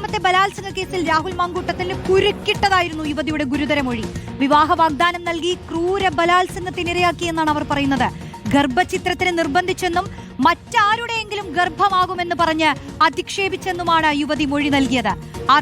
മൂന്നാമത്തെ ബലാത്സംഗ കേസിൽ രാഹുൽ മാങ്കൂട്ടത്തിന് കുരുക്കിട്ടതായിരുന്നു യുവതിയുടെ ഗുരുതര മൊഴി. വിവാഹ വാഗ്ദാനം നൽകി ക്രൂര ബലാത്സംഗത്തിനിരയാക്കിയെന്നാണ് അവർ പറയുന്നത്. ഗർഭചിത്രത്തിന് നിർബന്ധിച്ചെന്നും മറ്റാരുടെയെങ്കിലും ഗർഭമാകുമെന്ന് പറഞ്ഞ് അധിക്ഷേപിച്ചെന്നുമാണ് യുവതി മൊഴി നൽകിയത്.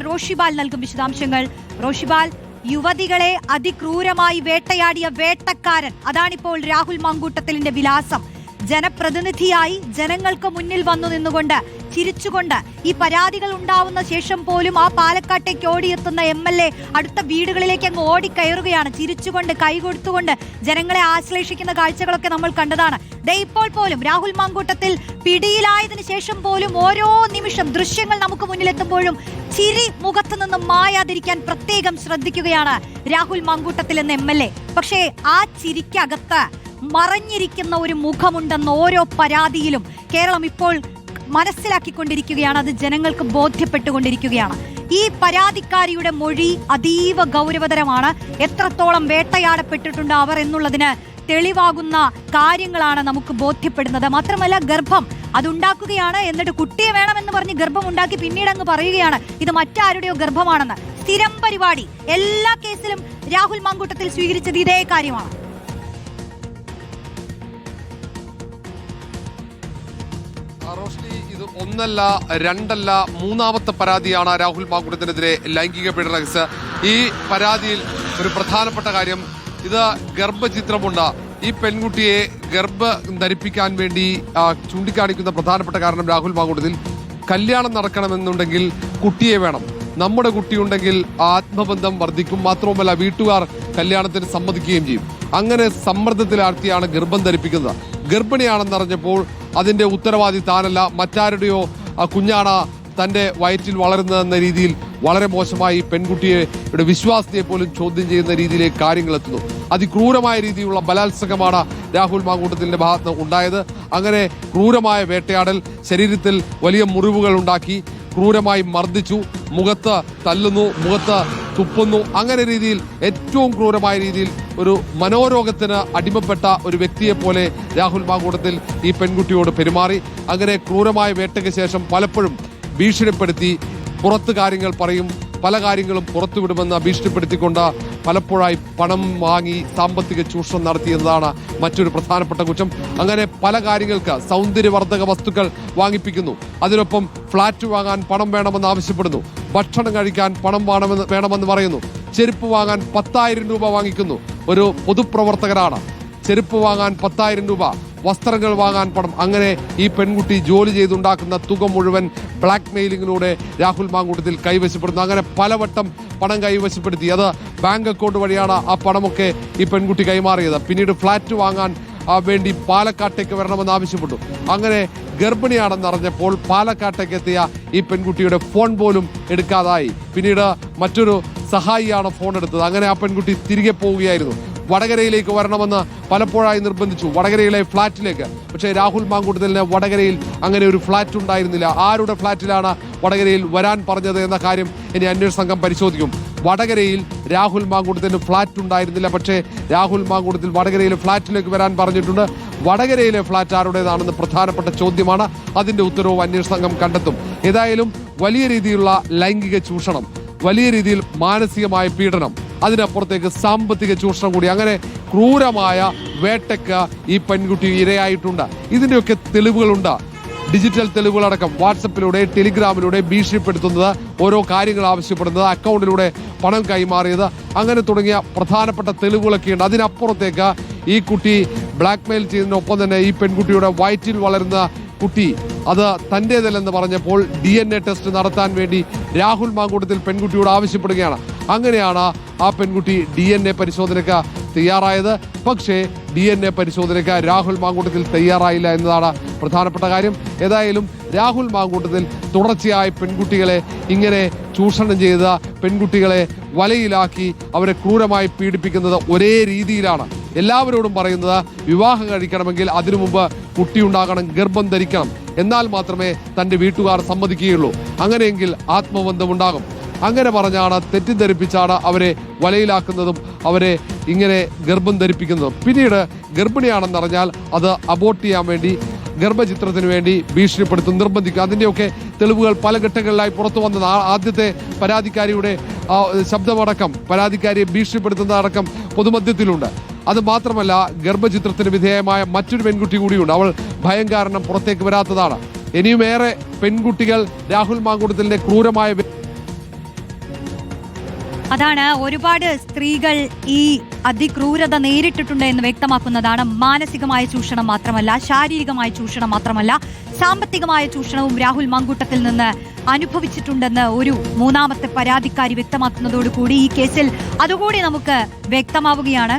റോഷിബാൽ നൽകും വിശദാംശങ്ങൾ. റോഷിബാൽ, യുവതികളെ അതിക്രൂരമായി വേട്ടയാടിയ വേട്ടക്കാരൻ, അതാണിപ്പോൾ രാഹുൽ മാങ്കൂട്ടത്തിലിന്റെ വിലാസം. ജനപ്രതിനിധിയായി ജനങ്ങൾക്ക് മുന്നിൽ വന്നു നിന്നുകൊണ്ട് ചിരിച്ചുകൊണ്ട് ഈ പരാതികൾ ഉണ്ടാവുന്ന ശേഷം പോലും ആ പാലക്കാട്ടേക്ക് ഓടിയെത്തുന്ന MLA അടുത്ത വീടുകളിലേക്ക് അങ്ങ് ഓടിക്കയറുകയാണ്. ചിരിച്ചുകൊണ്ട് കൈകൊടുത്തുകൊണ്ട് ജനങ്ങളെ ആശ്ലേഷിക്കുന്ന കാഴ്ചകളൊക്കെ നമ്മൾ കണ്ടതാണ്. ഇപ്പോൾ പോലും രാഹുൽ മാങ്കൂട്ടത്തിൽ പിടിയിലായതിനു ശേഷം പോലും ഓരോ നിമിഷം ദൃശ്യങ്ങൾ നമുക്ക് മുന്നിലെത്തുമ്പോഴും ചിരി മുഖത്തു നിന്നും മായാതിരിക്കാൻ പ്രത്യേകം ശ്രദ്ധിക്കുകയാണ് രാഹുൽ മാങ്കൂട്ടത്തിൽ എന്ന MLA. പക്ഷേ ആ ചിരിക്കകത്ത് മറഞ്ഞിരിക്കുന്ന ഒരു മുഖമുണ്ടെന്ന് ഓരോ പരാതിയിലും കേരളം ഇപ്പോൾ മനസ്സിലാക്കിക്കൊണ്ടിരിക്കുകയാണ്. അത് ജനങ്ങൾക്ക് ബോധ്യപ്പെട്ടുകൊണ്ടിരിക്കുകയാണ്. ഈ പരാതിക്കാരിയുടെ മൊഴി അതീവ ഗൗരവതരമാണ്. എത്രത്തോളം വേട്ടയാടപ്പെട്ടിട്ടുണ്ട് അവർ എന്നുള്ളതിന് തെളിവാകുന്ന കാര്യങ്ങളാണ് നമുക്ക് ബോധ്യപ്പെടുന്നത്. മാത്രമല്ല, ഗർഭം അതുണ്ടാക്കുകയാണ്, എന്നിട്ട് കുട്ടിയെ വേണമെന്ന് പറഞ്ഞ് ഗർഭം ഉണ്ടാക്കി പിന്നീട് അങ്ങ് പറയുകയാണ് ഇത് മറ്റാരുടെയോ ഗർഭമാണെന്ന്. സ്ഥിരം പരിപാടി. എല്ലാ കേസിലും രാഹുൽ മാങ്കൂട്ടത്തിൽ സ്വീകരിച്ചത് ഇതേ കാര്യമാണ്. റോഷ്നി, ഇത് ഒന്നല്ല രണ്ടല്ല മൂന്നാമത്തെ പരാതിയാണ് രാഹുൽ മാങ്കൂട്ടത്തിനെതിരെ ലൈംഗിക പീഡന കേസ്. ഈ പരാതിയിൽ ഒരു പ്രധാനപ്പെട്ട കാര്യം, ഇത് ഗർഭചിത്രമുണ്ട്. ഈ പെൺകുട്ടിയെ ഗർഭം ധരിപ്പിക്കാൻ വേണ്ടി ചൂണ്ടിക്കാണിക്കുന്ന പ്രധാനപ്പെട്ട കാരണം രാഹുൽ മാങ്കൂട്ടത്തിൽ കല്യാണം നടക്കണമെന്നുണ്ടെങ്കിൽ കുട്ടിയെ വേണം. നമ്മുടെ കുട്ടിയുണ്ടെങ്കിൽ ആത്മബന്ധം വർദ്ധിക്കും. മാത്രവുമല്ല, വീട്ടുകാർ കല്യാണത്തിന് സമ്മതിക്കുകയും ചെയ്യും. അങ്ങനെ സമ്മർദ്ദത്തിലാർത്തിയാണ് ഗർഭം ധരിപ്പിക്കുന്നത്. ഗർഭിണിയാണെന്നറിഞ്ഞപ്പോൾ അതിന്റെ ഉത്തരവാദി താനല്ല, മറ്റാരുടെയോ കുഞ്ഞാണ് തന്റെ വയറ്റിൽ വളരുന്നതെന്ന രീതിയിൽ വളരെ മോശമായി പെൺകുട്ടിയുടെ വിശ്വാസത്തെ പോലും ചോദ്യം ചെയ്യുന്ന രീതിയിലേക്ക് കാര്യങ്ങൾ എത്തുന്നു. അതിക്രൂരമായ രീതിയിലുള്ള ബലാത്സംഗമാണ് രാഹുൽ മാങ്കൂട്ടത്തിന്റെ ഭാഗത്ത് ഉണ്ടായത്. അങ്ങനെ ക്രൂരമായ വേട്ടയാടൽ, ശരീരത്തിൽ വലിയ മുറിവുകൾ ഉണ്ടാക്കി, ക്രൂരമായി മർദ്ദിച്ചു, മുഖത്ത് തല്ലുന്നു, മുഖത്ത് തുപ്പുന്നു. അങ്ങനെ രീതിയിൽ ഏറ്റവും ക്രൂരമായ രീതിയിൽ ഒരു മനോരോഗത്തിന് അടിമപ്പെട്ട ഒരു വ്യക്തിയെ പോലെ രാഹുൽ മാങ്കൂട്ടത്തിൽ ഈ പെൺകുട്ടിയോട് പെരുമാറി. അങ്ങനെ ക്രൂരമായ വേട്ടയ്ക്ക് ശേഷം പലപ്പോഴും ഭീഷണിപ്പെടുത്തി പുറത്ത് കാര്യങ്ങൾ പറയും, പല കാര്യങ്ങളും പുറത്തുവിടുമെന്ന് ഭീഷണിപ്പെടുത്തിക്കൊണ്ട് പലപ്പോഴായി പണം വാങ്ങി സാമ്പത്തിക ചൂഷണം നടത്തിയെന്നതാണ് മറ്റൊരു പ്രധാനപ്പെട്ട കുറ്റം. അങ്ങനെ പല കാര്യങ്ങൾക്ക് സൗന്ദര്യവർദ്ധക വസ്തുക്കൾ വാങ്ങിപ്പിക്കുന്നു. അതിനൊപ്പം ഫ്ളാറ്റ് വാങ്ങാൻ പണം വേണമെന്ന് ആവശ്യപ്പെടുന്നു. ഭക്ഷണം കഴിക്കാൻ പണം വേണമെന്ന് പറയുന്നു. ചെരുപ്പ് വാങ്ങാൻ 10,000 രൂപ വാങ്ങിക്കുന്നു. ഒരു പൊതുപ്രവർത്തകരാണ്. ചെരുപ്പ് വാങ്ങാൻ 10,000 രൂപ, വസ്ത്രങ്ങൾ വാങ്ങാൻ പണം. അങ്ങനെ ഈ പെൺകുട്ടി ജോലി ചെയ്തുണ്ടാക്കുന്ന തുക മുഴുവൻ ബ്ലാക്ക് മെയിലിങ്ങിലൂടെ രാഹുൽ മാങ്കൂട്ടത്തിൽ കൈവശപ്പെടുന്നു. അങ്ങനെ പലവട്ടം പണം കൈവശപ്പെടുത്തി. അത് ബാങ്ക് അക്കൗണ്ട് വഴിയാണ് ആ പണമൊക്കെ ഈ പെൺകുട്ടി കൈമാറിയത്. പിന്നീട് ഫ്ളാറ്റ് വാങ്ങാൻ വേണ്ടി പാലക്കാട്ടേക്ക് വരണമെന്ന് ആവശ്യപ്പെട്ടു. അങ്ങനെ ഗർഭിണിയാണെന്നറിഞ്ഞപ്പോൾ പാലക്കാട്ടേക്ക് എത്തിയ ഈ പെൺകുട്ടിയുടെ ഫോൺ പോലും എടുക്കാതായി. പിന്നീട് മറ്റൊരു സഹായിയാണ് ഫോൺ എടുത്തത്. അങ്ങനെ ആ പെൺകുട്ടി തിരികെ പോവുകയായിരുന്നു. വടകരയിലേക്ക് വരണമെന്ന് പലപ്പോഴായി നിർബന്ധിച്ചു, വടകരയിലെ ഫ്ളാറ്റിലേക്ക്. പക്ഷേ രാഹുൽ മാങ്കൂട്ടത്തിന് വടകരയിൽ അങ്ങനെ ഒരു ഫ്ളാറ്റ് ഉണ്ടായിരുന്നില്ല. ആരുടെ ഫ്ളാറ്റിലാണ് വടകരയിൽ വരാൻ പറഞ്ഞത് എന്ന കാര്യം ഇനി അന്വേഷണ സംഘം പരിശോധിക്കും. വടകരയിൽ രാഹുൽ മാങ്കൂട്ടത്തിന് ഫ്ളാറ്റ് ഉണ്ടായിരുന്നില്ല. പക്ഷേ രാഹുൽ മാങ്കൂട്ടത്തിൽ വടകരയിലെ ഫ്ളാറ്റിലേക്ക് വരാൻ പറഞ്ഞിട്ടുണ്ട്. വടകരയിലെ ഫ്ളാറ്റ് ആരുടേതാണെന്ന് പ്രധാനപ്പെട്ട ചോദ്യമാണ്. അതിന്റെ ഉത്തരവ് അന്വേഷണ സംഘം കണ്ടെത്തും. ഏതായാലും വലിയ രീതിയിലുള്ള ലൈംഗിക ചൂഷണം, വലിയ രീതിയിൽ മാനസികമായ പീഡനം, അതിനപ്പുറത്തേക്ക് സാമ്പത്തിക ചൂഷണം കൂടി, അങ്ങനെ ക്രൂരമായ വേട്ടയ്ക്ക് ഈ പെൺകുട്ടി ഇരയായിട്ടുണ്ട്. ഇതിന്റെയൊക്കെ തെളിവുകളുണ്ട്. ഡിജിറ്റൽ തെളിവുകളടക്കം വാട്സപ്പിലൂടെ, ടെലിഗ്രാമിലൂടെ ഭീഷണിപ്പെടുത്തുന്നത്, ഓരോ കാര്യങ്ങൾ ആവശ്യപ്പെടുന്നത്, അക്കൗണ്ടിലൂടെ പണം കൈമാറിയത്, അങ്ങനെ തുടങ്ങിയ പ്രധാനപ്പെട്ട തെളിവുകളൊക്കെയുണ്ട്. അതിനപ്പുറത്തേക്ക് ഈ കുട്ടി ബ്ലാക്ക് മെയിൽ ചെയ്യുന്നതിനൊപ്പം തന്നെ ഈ പെൺകുട്ടിയുടെ വയറ്റിൽ വളരുന്ന കുട്ടി അത് തന്റേതല്ലെന്ന് പറഞ്ഞപ്പോൾ DNA ടെസ്റ്റ് നടത്താൻ വേണ്ടി രാഹുൽ മാങ്കൂട്ടത്തിൽ പെൺകുട്ടിയോട് ആവശ്യപ്പെടുകയാണ്. അങ്ങനെയാണ് ആ പെൺകുട്ടി DNA പരിശോധനയ്ക്ക് തയ്യാറായത്. പക്ഷേ DNA പരിശോധനയ്ക്ക് രാഹുൽ മാങ്കൂട്ടത്തിൽ തയ്യാറായില്ല എന്നതാണ് പ്രധാനപ്പെട്ട കാര്യം. ഏതായാലും രാഹുൽ മാങ്കൂട്ടത്തിൽ തുടർച്ചയായി പെൺകുട്ടികളെ ഇങ്ങനെ ചൂഷണം ചെയ്ത പെൺകുട്ടികളെ വലയിലാക്കി അവരെ ക്രൂരമായി പീഡിപ്പിക്കുന്നത് ഒരേ രീതിയിലാണ്. എല്ലാവരോടും പറയുന്നത് വിവാഹം കഴിക്കണമെങ്കിൽ അതിനു മുമ്പ് കുട്ടിയുണ്ടാകണം, ഗർഭം ധരിക്കണം, എന്നാൽ മാത്രമേ തന്റെ വീട്ടുകാർ സമ്മതിക്കുകയുള്ളൂ. അങ്ങനെയെങ്കിൽ ആത്മബന്ധമുണ്ടാകും. അങ്ങനെ പറഞ്ഞാണ്, തെറ്റിദ്ധരിപ്പിച്ചാണ് അവരെ വലയിലാക്കുന്നതും അവരെ ഇങ്ങനെ ഗർഭം ധരിപ്പിക്കുന്നതും. പിന്നീട് ഗർഭിണിയാണെന്നറിഞ്ഞാൽ അത് അബോർട്ട് ചെയ്യാൻ വേണ്ടി ഗർഭചിത്രത്തിന് വേണ്ടി ഭീഷണിപ്പെടുത്തും, നിർബന്ധിക്കും. അതിൻ്റെയൊക്കെ തെളിവുകൾ പല ഘട്ടങ്ങളിലായി പുറത്തു വന്നത്. ആദ്യത്തെ പരാതിക്കാരിയുടെ ശബ്ദമടക്കം, പരാതിക്കാരിയെ ഭീഷണിപ്പെടുത്തുന്നതടക്കം പൊതുമധ്യത്തിലുണ്ട്. അത് മാത്രമല്ല, ഗർഭചിത്രത്തിന് വിധേയമായ മറ്റൊരു പെൺകുട്ടി കൂടിയുണ്ട്. അവൾ ഭയം കാരണം പുറത്തേക്ക് വരാത്തതാണ്. ഇനിയുമേറെ പെൺകുട്ടികൾ രാഹുൽ മാങ്കൂട്ടത്തിലിന്റെ ക്രൂരമായ അതാണ് ഒരുപാട് സ്ത്രീകൾ ഈ അതിക്രൂരത നേരിട്ടിട്ടുണ്ട് എന്ന് വ്യക്തമാക്കുന്നതാണ്. മാനസികമായ ചൂഷണം മാത്രമല്ല, ശാരീരികമായ ചൂഷണം മാത്രമല്ല, സാമ്പത്തികമായ ചൂഷണവും രാഹുൽ മാങ്കൂട്ടത്തിൽ നിന്ന് അനുഭവിച്ചിട്ടുണ്ടെന്ന് ഒരു മൂന്നാമത്തെ പരാതിക്കാരി വ്യക്തമാക്കുന്നതോടുകൂടി ഈ കേസിൽ അതുകൂടി നമുക്ക് വ്യക്തമാവുകയാണ്.